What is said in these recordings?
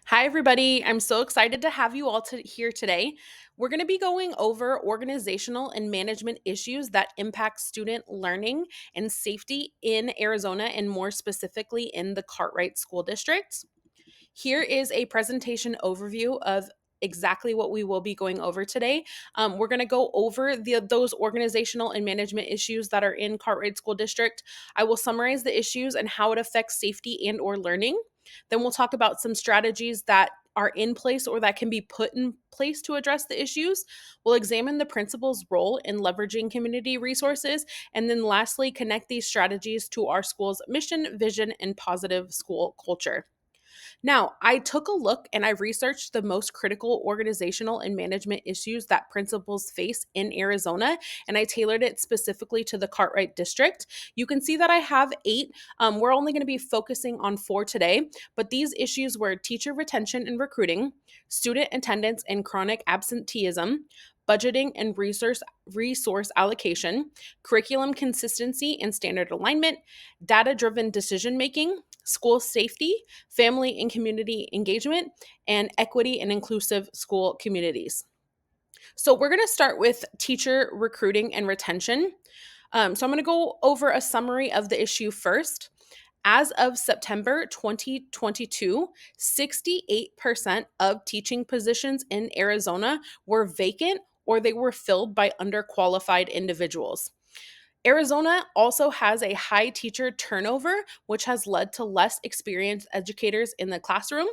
Hi, everybody. I'm so excited to have you all here today. We're going to be going over organizational and management issues that impact student learning and safety in Arizona, and more specifically in the Cartwright School District. Here is a presentation overview of exactly what we will be going over today. We're going to go over those organizational and management issues that are in Cartwright School District. I will summarize the issues and how it affects safety and or learning. Then we'll talk about some strategies that are in place or that can be put in place to address the issues. We'll examine the principal's role in leveraging community resources. And then lastly, connect these strategies to our school's mission, vision, and positive school culture. Now, I took a look and I researched the most critical organizational and management issues that principals face in Arizona, and I tailored it specifically to the Cartwright district. You can see that I have eight. We're only going to be focusing on four today, but these issues were teacher retention and recruiting, student attendance and chronic absenteeism, budgeting and resource allocation, curriculum consistency and standard alignment, data driven decision making, school safety, family and community engagement, and equity and inclusive school communities. So, we're going to start with teacher recruiting and retention. So, I'm going to go over a summary of the issue first. As of September 2022, 68% of teaching positions in Arizona were vacant or they were filled by underqualified individuals. Arizona also has a high teacher turnover, which has led to less experienced educators in the classroom.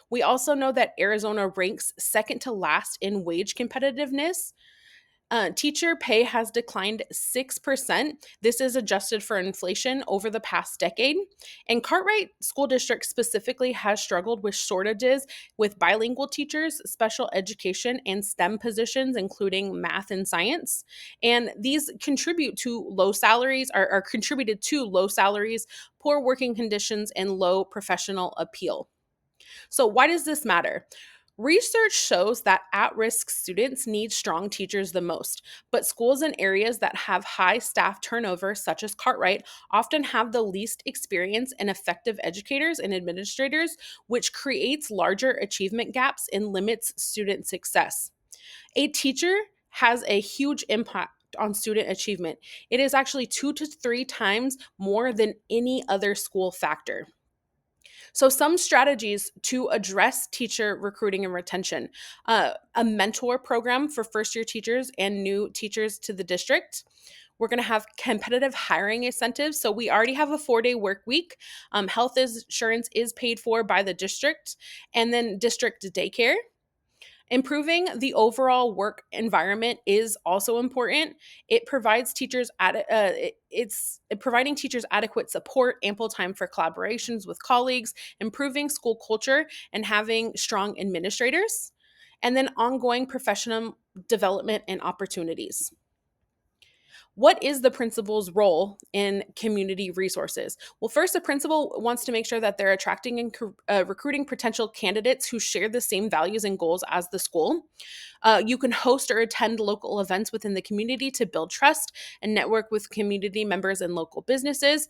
We also know that Arizona ranks second to last in wage competitiveness. Teacher pay has declined 6%. This is adjusted for inflation over the past decade. And Cartwright School District specifically has struggled with shortages with bilingual teachers, special education, and STEM positions, including math and science. And these contribute to low salaries, are contributed to low salaries, poor working conditions, and low professional appeal. So, why does this matter? Research shows that at risk students need strong teachers the most, but schools in areas that have high staff turnover, such as Cartwright, often have the least experience and effective educators and administrators, which creates larger achievement gaps and limits student success. A teacher has a huge impact on student achievement. It is actually 2 to 3 times more than any other school factor. So, some strategies to address teacher recruiting and retention: a mentor program for first year teachers and new teachers to the district. We're going to have competitive hiring incentives. So, we already have a 4-day work week. Health insurance is paid for by the district, and then district daycare. Improving the overall work environment is also important. It provides teachers it's providing teachers adequate support, ample time for collaborations with colleagues, improving school culture, and having strong administrators, and then ongoing professional development and opportunities. What is the principal's role in community resources? Well, first, the principal wants to make sure that they're attracting and recruiting potential candidates who share the same values and goals as the school. You can host or attend local events within the community to build trust and network with community members and local businesses.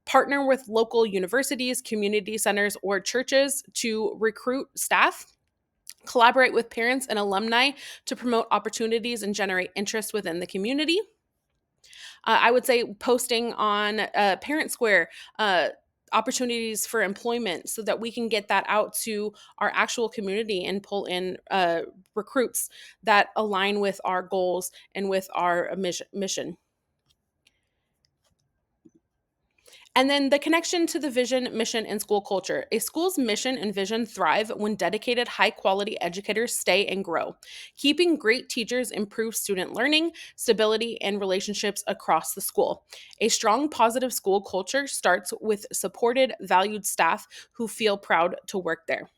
Partner with local universities, community centers, or churches to recruit staff. Collaborate with parents and alumni to promote opportunities and generate interest within the community. I would say posting on Parent Square, opportunities for employment so that we can get that out to our actual community and pull in recruits that align with our goals and with our mission. And then the connection to the vision, mission, and school culture. A school's mission and vision thrive when dedicated, high quality educators stay and grow. Keeping great teachers improves student learning, stability, and relationships across the school. A strong, positive school culture starts with supported, valued staff who feel proud to work there.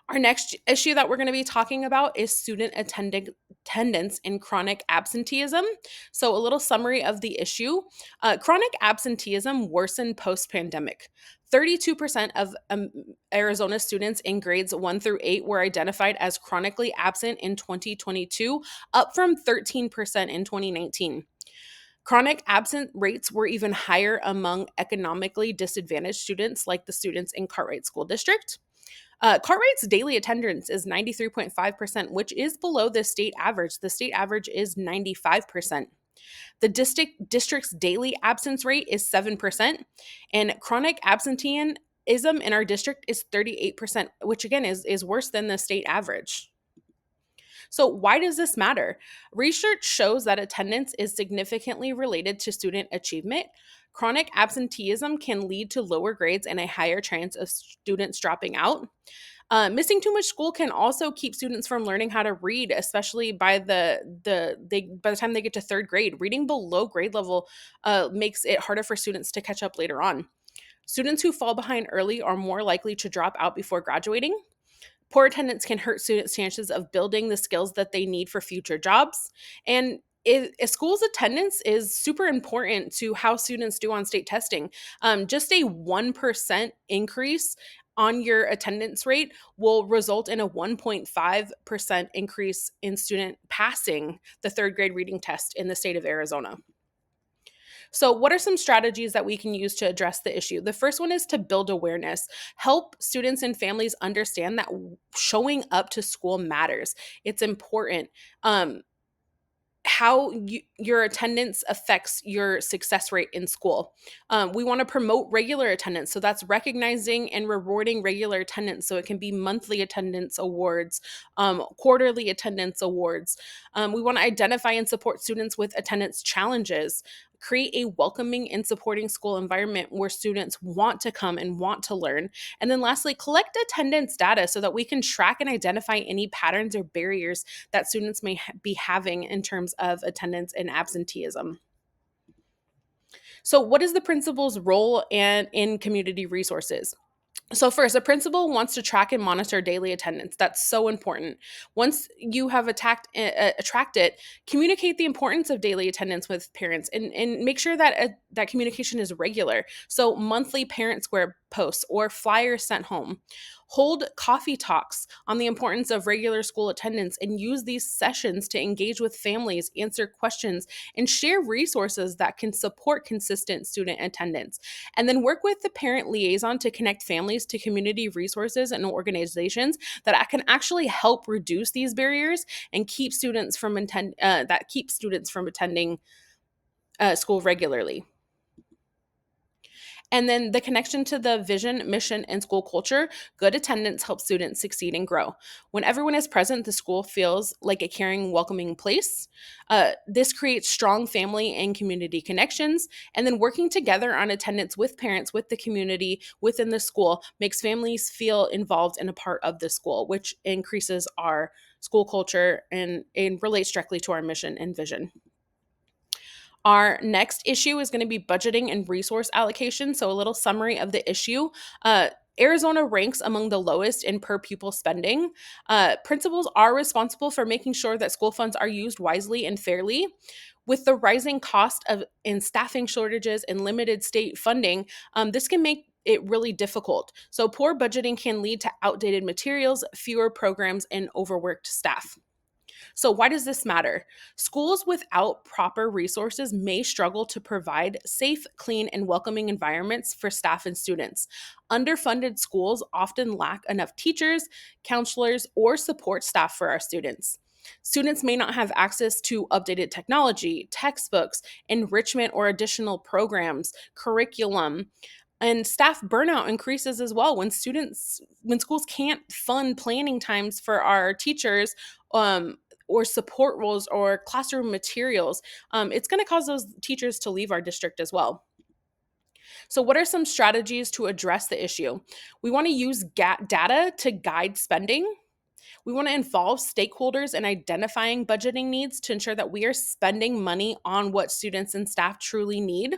Our next issue that we're going to be talking about is student attendance and chronic absenteeism. So, a little summary of the issue. Chronic absenteeism worsened post pandemic. 32% of Arizona students in grades 1 through 8 were identified as chronically absent in 2022, up from 13% in 2019. Chronic absent rates were even higher among economically disadvantaged students, like the students in Cartwright School District. Cartwright's daily attendance is 93.5%, which is below the state average. The state average is 95%. The district's daily absence rate is 7%, and chronic absenteeism in our district is 38%, which again is worse than the state average. So, why does this matter? Research shows that attendance is significantly related to student achievement. Chronic absenteeism can lead to lower grades and a higher chance of students dropping out. Missing too much school can also keep students from learning how to read, especially by the time they get to third grade. Reading below grade level makes it harder for students to catch up later on. Students who fall behind early are more likely to drop out before graduating. Poor attendance can hurt students' chances of building the skills that they need for future jobs. And a school's attendance is super important to how students do on state testing. Just a 1% increase on your attendance rate will result in a 1.5% increase in student passing the third grade reading test in the state of Arizona. So, what are some strategies that we can use to address the issue? The first one is to build awareness. Help students and families understand that showing up to school matters. It's important. Your attendance affects your success rate in school. We want to promote regular attendance. So that's recognizing and rewarding regular attendance. So it can be monthly attendance awards, quarterly attendance awards. We want to identify and support students with attendance challenges. Create a welcoming and supporting school environment where students want to come and want to learn. And then lastly, collect attendance data so that we can track and identify any patterns or barriers that students may be having in terms of attendance and absenteeism. So, what is the principal's role in community resources? So first, a principal wants to track and monitor daily attendance. That's so important. Once you have tracked it, communicate the importance of daily attendance with parents and make sure that that communication is regular. So monthly parent square posts or flyers sent home. Hold coffee talks on the importance of regular school attendance and use these sessions to engage with families, answer questions, and share resources that can support consistent student attendance. And then work with the parent liaison to connect families to community resources and organizations that can actually help reduce these barriers and keep students from attending school regularly. And then the connection to the vision, mission, and school culture. Good attendance helps students succeed and grow. When everyone is present, the school feels like a caring, welcoming place. This creates strong family and community connections. And then working together on attendance with parents, with the community, within the school makes families feel involved and a part of the school, which increases our school culture and relates directly to our mission and vision. Our next issue is going to be budgeting and resource allocation. So, a little summary of the issue. Arizona ranks among the lowest in per pupil spending. Principals are responsible for making sure that school funds are used wisely and fairly. With the rising cost of and staffing shortages and limited state funding, this can make it really difficult. So, poor budgeting can lead to outdated materials, fewer programs, and overworked staff. So, why does this matter? Schools without proper resources may struggle to provide safe, clean, and welcoming environments for staff and students. Underfunded schools often lack enough teachers, counselors, or support staff for our students. Students may not have access to updated technology, textbooks, enrichment or additional programs, curriculum, and staff burnout increases as well when schools can't fund planning times for our teachers, or support roles or classroom materials. It's going to cause those teachers to leave our district as well. So, what are some strategies to address the issue? We want to use data to guide spending. We want to involve stakeholders in identifying budgeting needs to ensure that we are spending money on what students and staff truly need.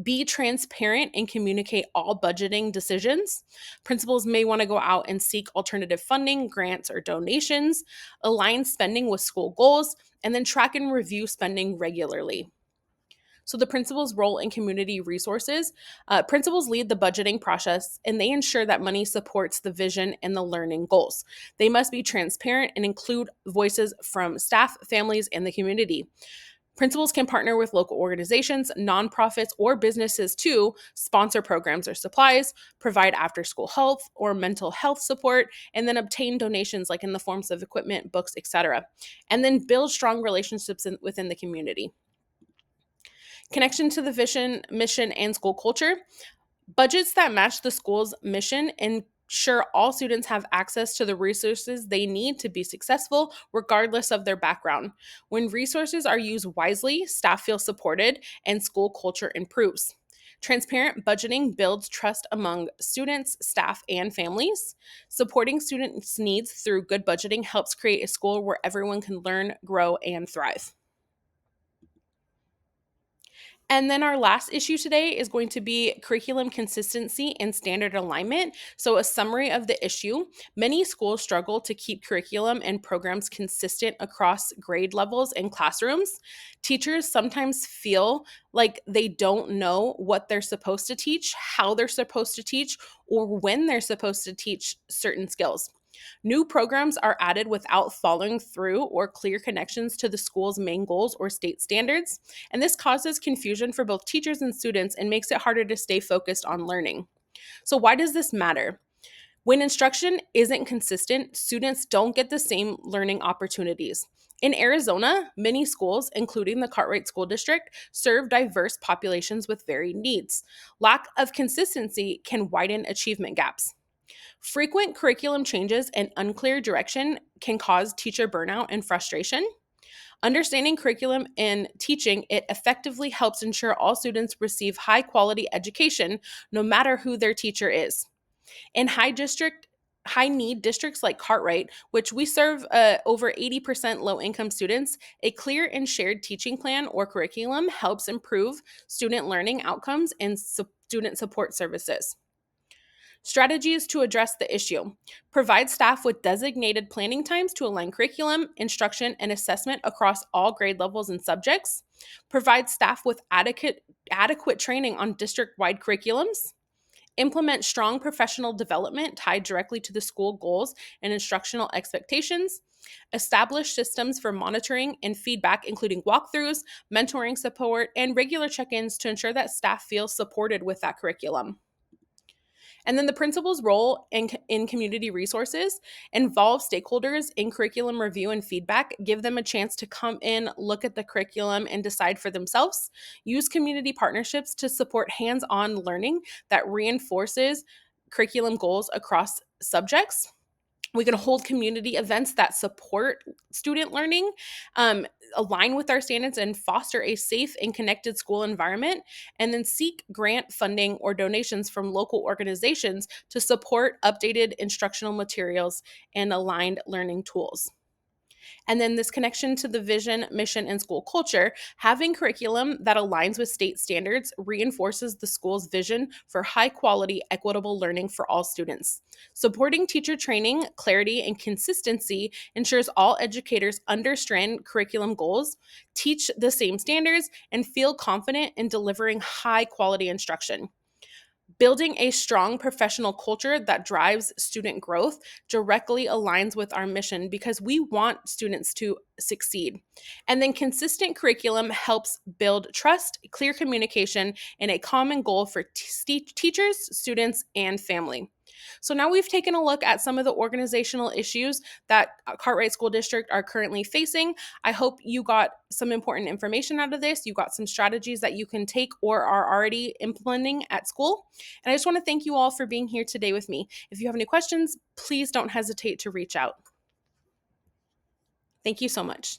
Be transparent and communicate all budgeting decisions. Principals may want to go out and seek alternative funding, grants, or donations, align spending with school goals, and then track and review spending regularly. So, the principal's role in community resources. Principals lead the budgeting process and they ensure that money supports the vision and the learning goals. They must be transparent and include voices from staff, families, and the community. Principals can partner with local organizations, nonprofits, or businesses to sponsor programs or supplies, provide after school health or mental health support, and then obtain donations like in the forms of equipment, books, etc. And then build strong relationships within the community. Connection to the vision, mission, and school culture. Budgets that match the school's mission ensure all students have access to the resources they need to be successful, regardless of their background. When resources are used wisely, staff feel supported and school culture improves. Transparent budgeting builds trust among students, staff, and families. Supporting students' needs through good budgeting helps create a school where everyone can learn, grow, and thrive. And then our last issue today is going to be curriculum consistency and standard alignment. So, a summary of the issue. Many schools struggle to keep curriculum and programs consistent across grade levels and classrooms. Teachers sometimes feel like they don't know what they're supposed to teach, how they're supposed to teach, or when they're supposed to teach certain skills. New programs are added without following through or clear connections to the school's main goals or state standards, and this causes confusion for both teachers and students and makes it harder to stay focused on learning. So, why does this matter? When instruction isn't consistent, students don't get the same learning opportunities. In Arizona, many schools, including the Cartwright School District, serve diverse populations with varied needs. Lack of consistency can widen achievement gaps. Frequent curriculum changes and unclear direction can cause teacher burnout and frustration. Understanding curriculum and teaching it effectively helps ensure all students receive high quality education no matter who their teacher is. In high need districts like Cartwright, which we serve over 80% low income students, a clear and shared teaching plan or curriculum helps improve student learning outcomes and student support services. Strategies to address the issue. Provide staff with designated planning times to align curriculum, instruction, and assessment across all grade levels and subjects. Provide staff with adequate training on district wide curriculums. Implement strong professional development tied directly to the school goals and instructional expectations. Establish systems for monitoring and feedback, including walkthroughs, mentoring support, and regular check ins to ensure that staff feel supported with that curriculum. And then the principal's role in community resources involve stakeholders in curriculum review and feedback, give them a chance to come in, look at the curriculum, and decide for themselves. Use community partnerships to support hands on learning that reinforces curriculum goals across subjects. We can hold community events that support student learning, align with our standards, and foster a safe and connected school environment. And then seek grant funding or donations from local organizations to support updated instructional materials and aligned learning tools. And then this connection to the vision, mission, and school culture, having curriculum that aligns with state standards reinforces the school's vision for high quality, equitable learning for all students. Supporting teacher training, clarity, and consistency ensures all educators understand curriculum goals, teach the same standards, and feel confident in delivering high quality instruction. Building a strong professional culture that drives student growth directly aligns with our mission because we want students to succeed. And then consistent curriculum helps build trust, clear communication, and a common goal for teachers, students, and family. So now we've taken a look at some of the organizational issues that Cartwright School District are currently facing. I hope you got some important information out of this. You got some strategies that you can take or are already implementing at school. And I just want to thank you all for being here today with me. If you have any questions, please don't hesitate to reach out. Thank you so much.